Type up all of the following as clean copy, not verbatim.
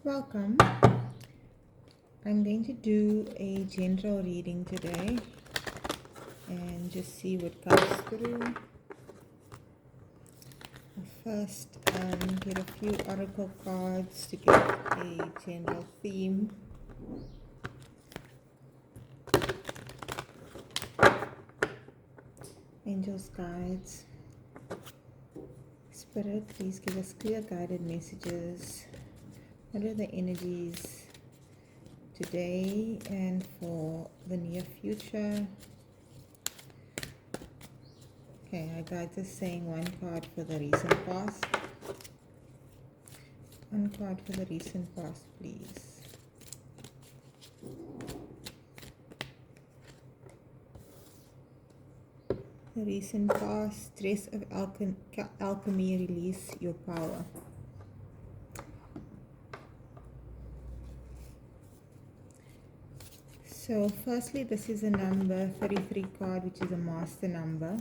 Welcome. I'm going to do a general reading today and just see what comes through. First, get a few oracle cards to get a general theme. Angels, guides, Spirit, please give us clear guided messages. What are the energies today and for the near future? Okay, our guides are saying one card for the recent past. One card for the recent past, please. The recent past, stress of alchemy, release your power. So firstly, this is a number 33 card, which is a master number.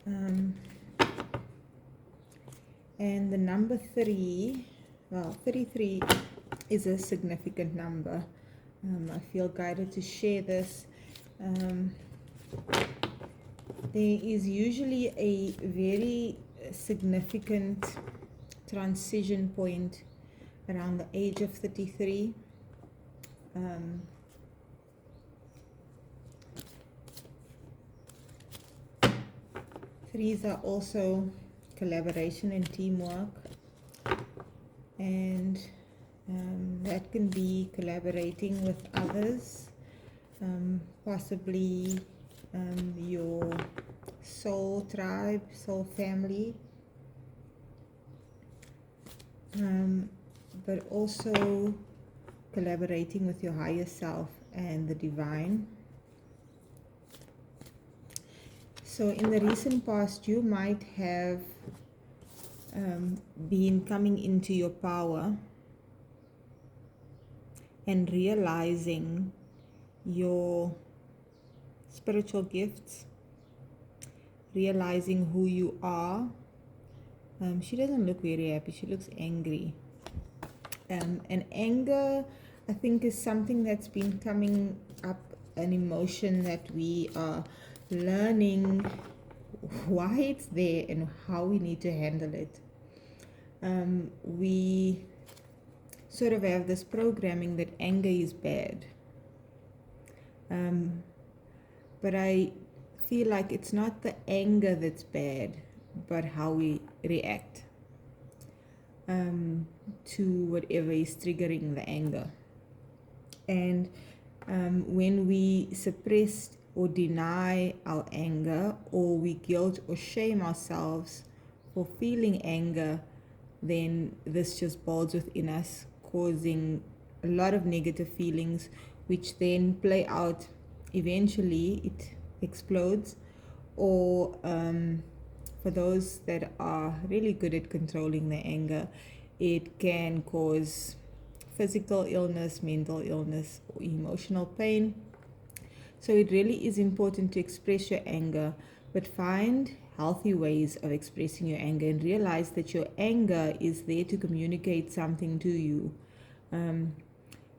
And the number 33 is a significant number. I feel guided to share this. There is usually a very significant transition point around the age of 33. Threes are also collaboration and teamwork, and that can be collaborating with others, possibly your soul tribe, soul family, but also collaborating with your higher self and the divine. So in the recent past, you might have been coming into your power and realizing your spiritual gifts, realizing who you are. She doesn't look very happy, she looks angry. And anger, I think, is something that's been coming up, an emotion that we are learning why it's there and how we need to handle it. We sort of have this programming that anger is bad. But I feel like it's not the anger that's bad, but how we react to whatever is triggering the anger. And when we suppress or deny our anger, or we guilt or shame ourselves for feeling anger, then this just builds within us, causing a lot of negative feelings, which then play out. Eventually it explodes, or for those that are really good at controlling their anger, it can cause physical illness, mental illness, or emotional pain. So it really is important to express your anger, but find healthy ways of expressing your anger and realize that your anger is there to communicate something to you.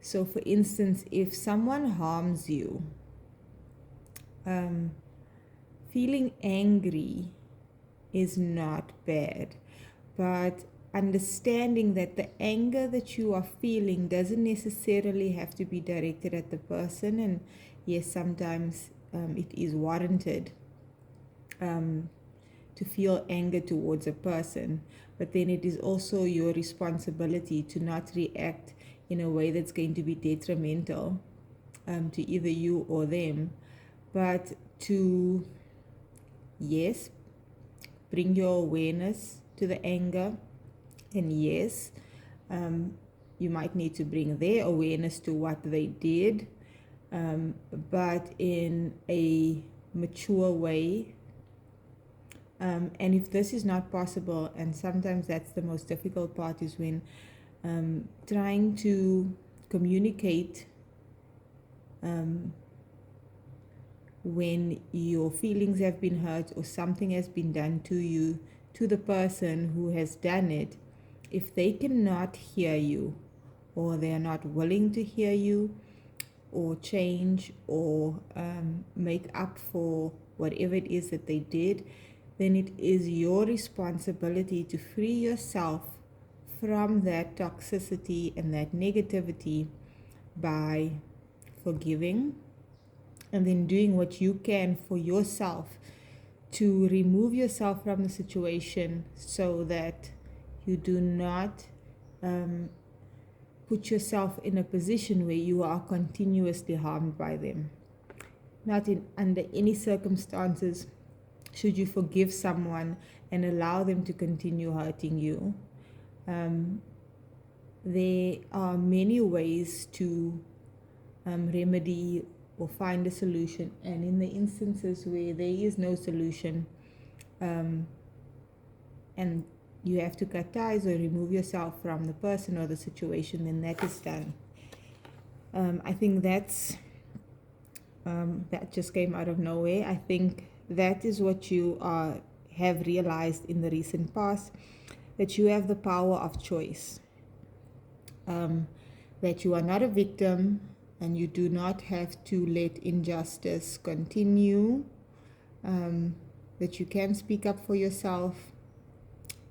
So for instance, if someone harms you, feeling angry is not bad, but understanding that the anger that you are feeling doesn't necessarily have to be directed at the person, and yes, sometimes it is warranted to feel anger towards a person, but then it is also your responsibility to not react in a way that's going to be detrimental to either you or them, but to, yes, bring your awareness to the anger. And yes, you might need to bring their awareness to what they did, but in a mature way. And if this is not possible, and sometimes that's the most difficult part, is when trying to communicate when your feelings have been hurt or something has been done to you, to the person who has done it, if they cannot hear you, or they are not willing to hear you, or change, or make up for whatever it is that they did, then it is your responsibility to free yourself from that toxicity and that negativity by forgiving, and then doing what you can for yourself to remove yourself from the situation so that you do not put yourself in a position where you are continuously harmed by them. Not under any circumstances should you forgive someone and allow them to continue hurting you. There are many ways to remedy or find a solution, and in the instances where there is no solution, and you have to cut ties or remove yourself from the person or the situation, then that is done. I think that just came out of nowhere. I think that is what you have realized in the recent past, that you have the power of choice, that you are not a victim, and you do not have to let injustice continue, that you can speak up for yourself,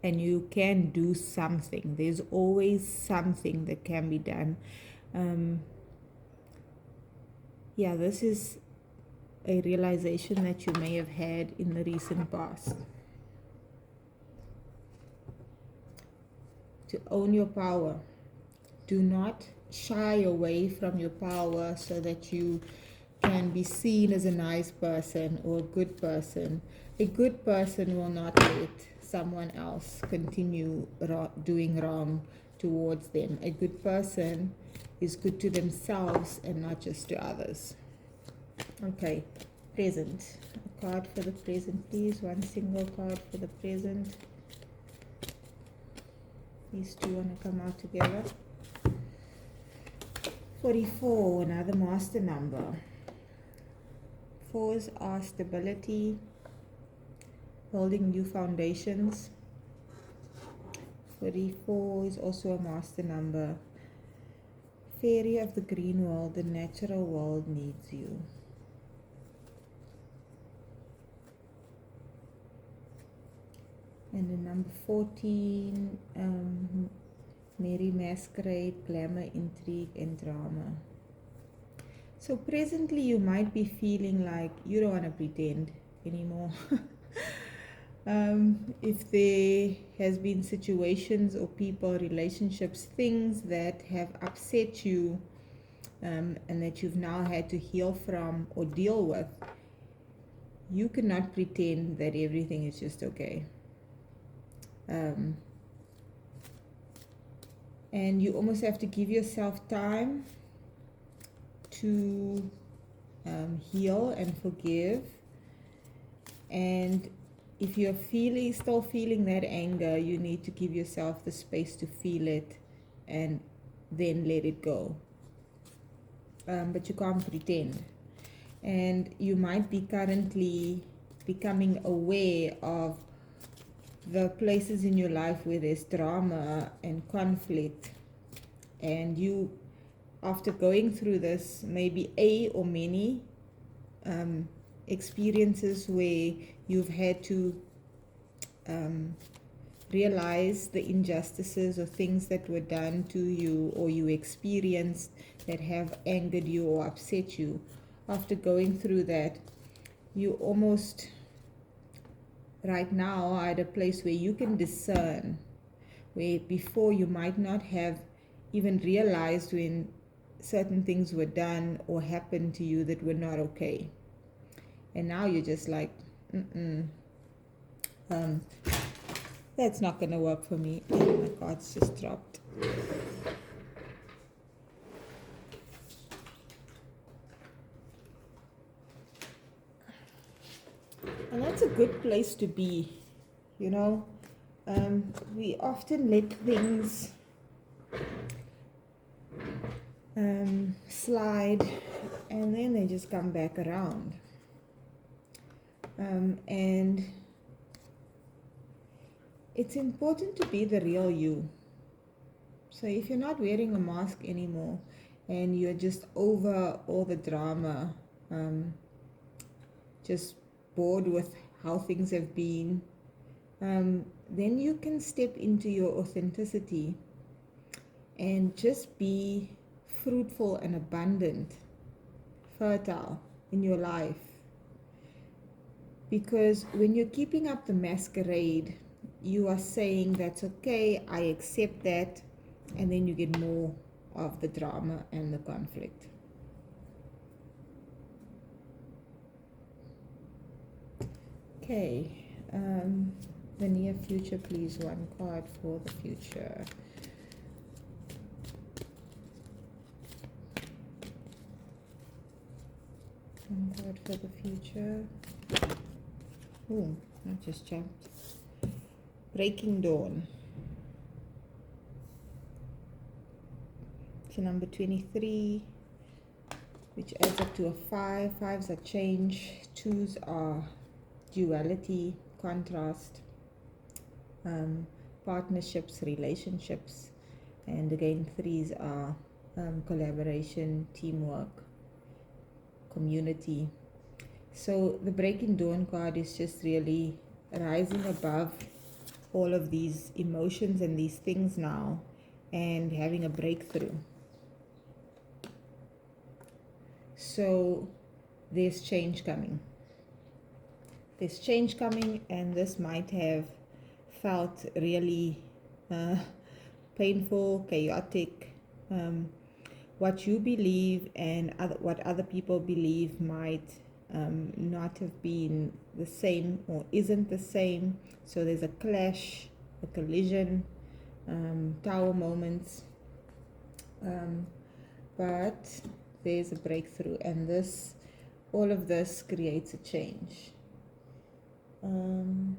and you can do something. There's always something that can be done. This is a realization that you may have had in the recent past. To own your power. Do not shy away from your power so that you can be seen as a nice person or a good person. A good person will not let someone else continue doing wrong towards them. A good person is good to themselves and not just to others. Okay, present. A card for the present, please. One single card for the present. These two want to come out together. 44, another master number. 4s are stability, building new foundations. 44 is also a master number. Fairy of the green world, the natural world needs you. And the number 14, merry masquerade, glamour, intrigue, and drama. So presently you might be feeling like you don't want to pretend anymore. If there has been situations or people, relationships, things that have upset you, and that you've now had to heal from or deal with, you cannot pretend that everything is just okay. And you almost have to give yourself time to heal and forgive. And if you're still feeling that anger, you need to give yourself the space to feel it and then let it go. But you can't pretend. And you might be currently becoming aware of the places in your life where there's drama and conflict, and you, after going through this, maybe a or many experiences where you've had to realize the injustices or things that were done to you or you experienced that have angered you or upset you. After going through that, you almost right now are at a place where you can discern, where before you might not have even realized when certain things were done or happened to you that were not okay. And now you're just like, that's not going to work for me. Oh my cards just dropped. And that's a good place to be, you know. We often let things slide, and then they just come back around. And it's important to be the real you. So if you're not wearing a mask anymore and you're just over all the drama, just bored with how things have been, then you can step into your authenticity and just be fruitful and abundant, fertile in your life. Because when you're keeping up the masquerade, you are saying that's okay, I accept that, and then you get more of the drama and the conflict. Okay, the near future, please. One card for the future. One card for the future. Oh, I just jumped. Breaking dawn. So number 23, which adds up to a 5. 5s are change. 2s are duality, contrast, partnerships, relationships, and again 3s are collaboration, teamwork, community. So the breaking dawn card is just really rising above all of these emotions and these things now and having a breakthrough. So there's change coming. There's change coming, and this might have felt really painful, chaotic. What you believe and what other people believe might not have been the same or isn't the same. So there's a clash, a collision, tower moments. But there's a breakthrough, and all of this creates a change. I'm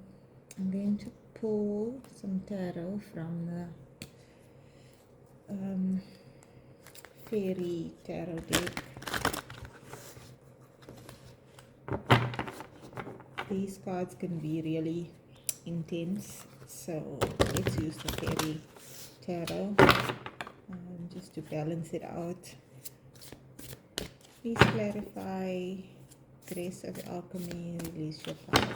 going to pull some tarot from the fairy tarot deck. These cards can be really intense, so let's use the fairy tarot just to balance it out. Please clarify. Grace of alchemy, release your power.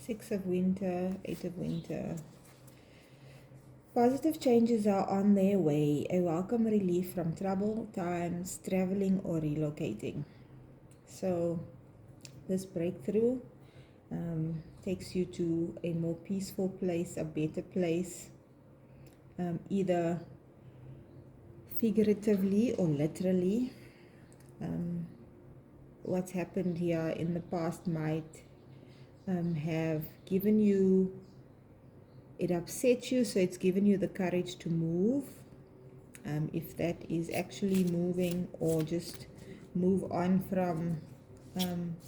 Six of winter, 8 of winter. Positive changes are on their way. A welcome relief from troubled times, traveling or relocating. So this breakthrough takes you to a more peaceful place, a better place, either figuratively or literally. What's happened here in the past might have given you, it upset you, so it's given you the courage to move, if that is actually moving, or just move on from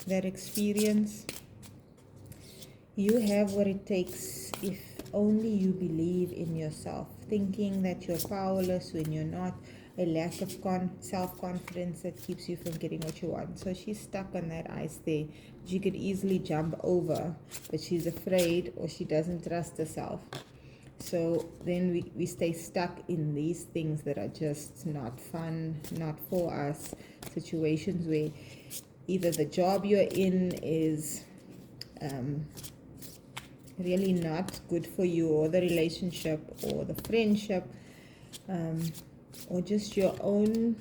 that experience. You have what it takes if only you believe in yourself. Thinking that you're powerless when you're not, a lack of self-confidence that keeps you from getting what you want. So she's stuck on that ice there. She could easily jump over, but she's afraid, or she doesn't trust herself. So then we stay stuck in these things that are just not fun, not for us. Situations where either the job you're in is really not good for you, or the relationship, or the friendship, or just your own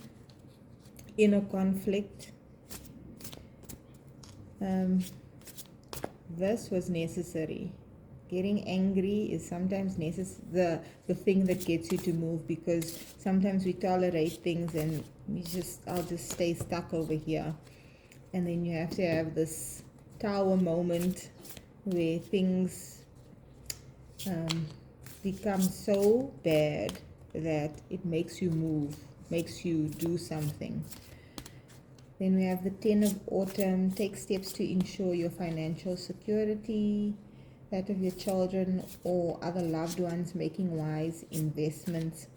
inner conflict. This was necessary. Getting angry is sometimes the thing that gets you to move, because sometimes we tolerate things and I'll just stay stuck over here. And then you have to have this tower moment where things become so bad that it makes you move, makes you do something. Then we have the 10 of autumn. Take steps to ensure your financial security, that of your children or other loved ones, making wise investments,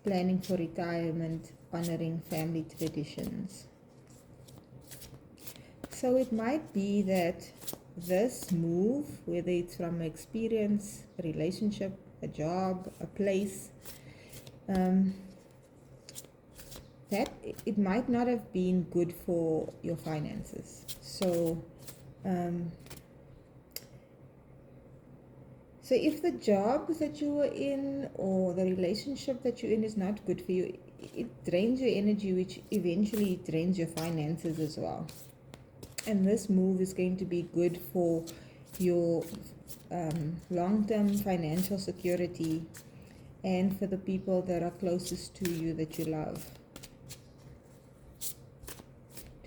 planning for retirement, honoring family traditions. So it might be that this move, whether it's from experience, a relationship, a job, a place, that it might not have been good for your finances. So, so if the job that you were in or the relationship that you're in is not good for you, it drains your energy, which eventually drains your finances as well. And this move is going to be good for your long-term financial security and for the people that are closest to you that you love.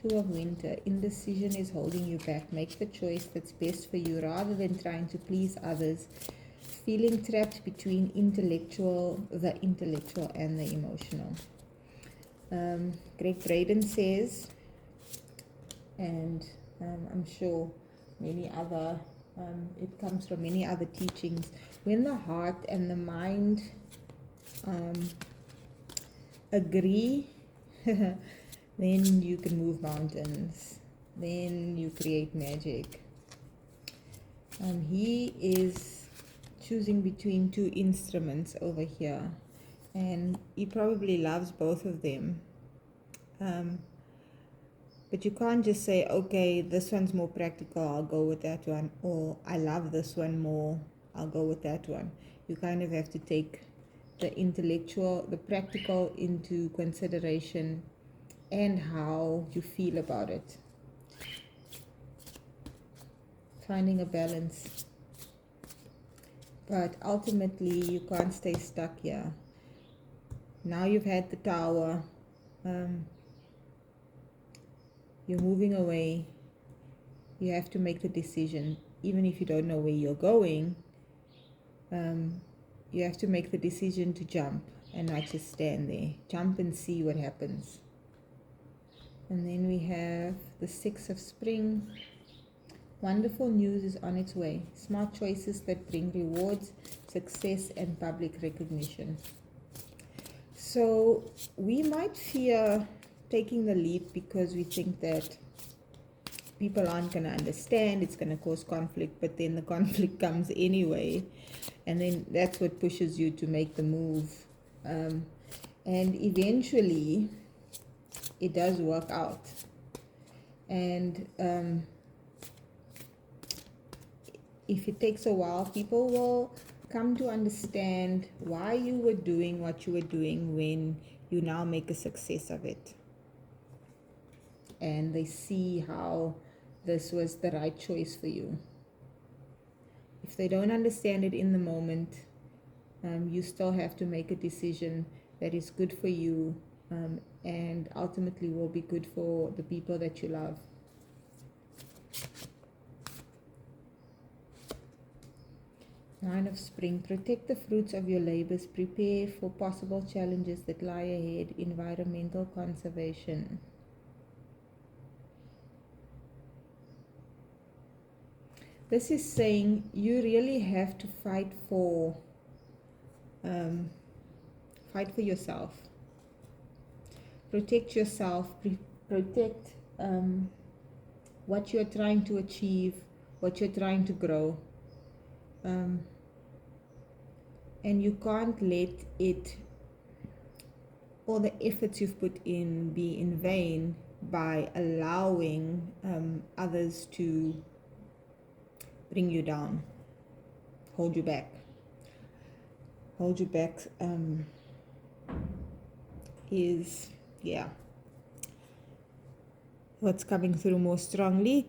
Two of Winter. Indecision is holding you back. Make the choice that's best for you rather than trying to please others. Feeling trapped between the intellectual and the emotional. Greg Braden says, and I'm sure many other, it comes from many other teachings, when the heart and the mind agree, then you can move mountains, then you create magic. He is choosing between two instruments over here, and he probably loves both of them. But you can't just say, okay, this one's more practical, I'll go with that one, or I love this one more, I'll go with that one. You kind of have to take the intellectual, the practical into consideration and how you feel about it. Finding a balance. But ultimately, you can't stay stuck here. Now you've had the tower. You're moving away. You have to make the decision. Even if you don't know where you're going, you have to make the decision to jump and not just stand there. Jump and see what happens. And then we have the Six of Spring. Wonderful news is on its way. Smart choices that bring rewards, success, and public recognition. So we might fear taking the leap because we think that people aren't going to understand, it's going to cause conflict, but then the conflict comes anyway, and then that's what pushes you to make the move. And eventually it does work out. And if it takes a while, people will come to understand why you were doing what you were doing when you now make a success of it. And they see how this was the right choice for you. If they don't understand it in the moment, you still have to make a decision that is good for you, and ultimately will be good for the people that you love. Nine of Spring. Protect the fruits of your labors. Prepare for possible challenges that lie ahead. Environmental conservation. This is saying you really have to fight for yourself. Protect yourself. Protect what you're trying to achieve, what you're trying to grow. And you can't let it, all the efforts you've put in, be in vain by allowing others to bring you down, hold you back. Hold you back is, what's coming through more strongly.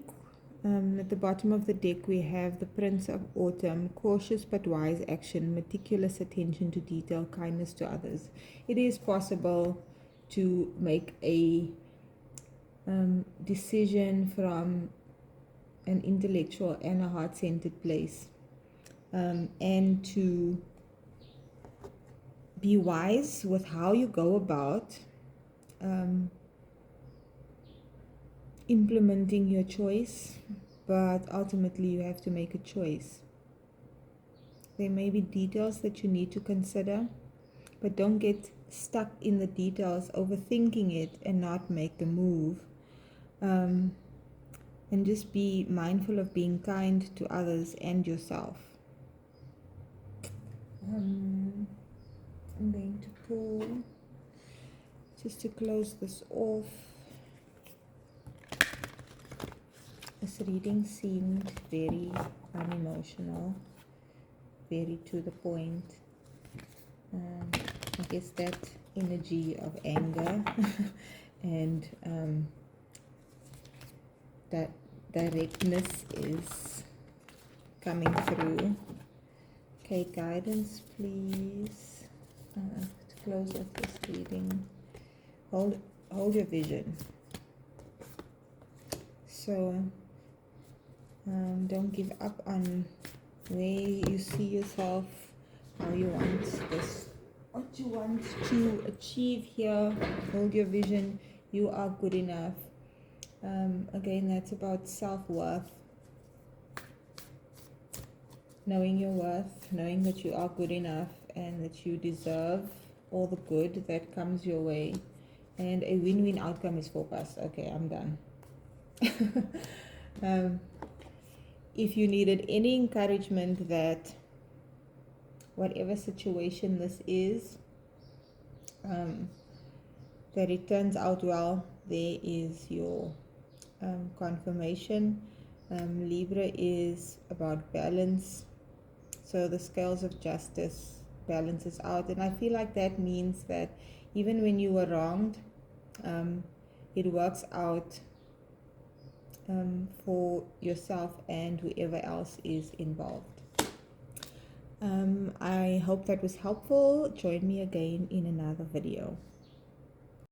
At the bottom of the deck, we have the Prince of Autumn. Cautious but wise action, meticulous attention to detail, kindness to others. It is possible to make a decision from an intellectual and a heart-centered place, and to be wise with how you go about implementing your choice, but ultimately you have to make a choice. There may be details that you need to consider, but don't get stuck in the details, overthinking it, and not make the move. and just be mindful of being kind to others and yourself. I'm going to pull just to close this off. This reading seemed very unemotional, very to the point. I guess that energy of anger and that directness is coming through. Okay, guidance, please. To close off this reading, hold your vision. So don't give up on where you see yourself, how you want this, what you want to achieve here. Hold your vision. You are good enough. Again, that's about self-worth. Knowing your worth, knowing that you are good enough and that you deserve all the good that comes your way. And a win-win outcome is forecast. Okay, I'm done. If you needed any encouragement that whatever situation this is, that it turns out well, there is your confirmation. Libra is about balance. So the scales of justice balances out. And I feel like that means that even when you were wronged, it works out for yourself and whoever else is involved. I hope that was helpful. Join me again in another video.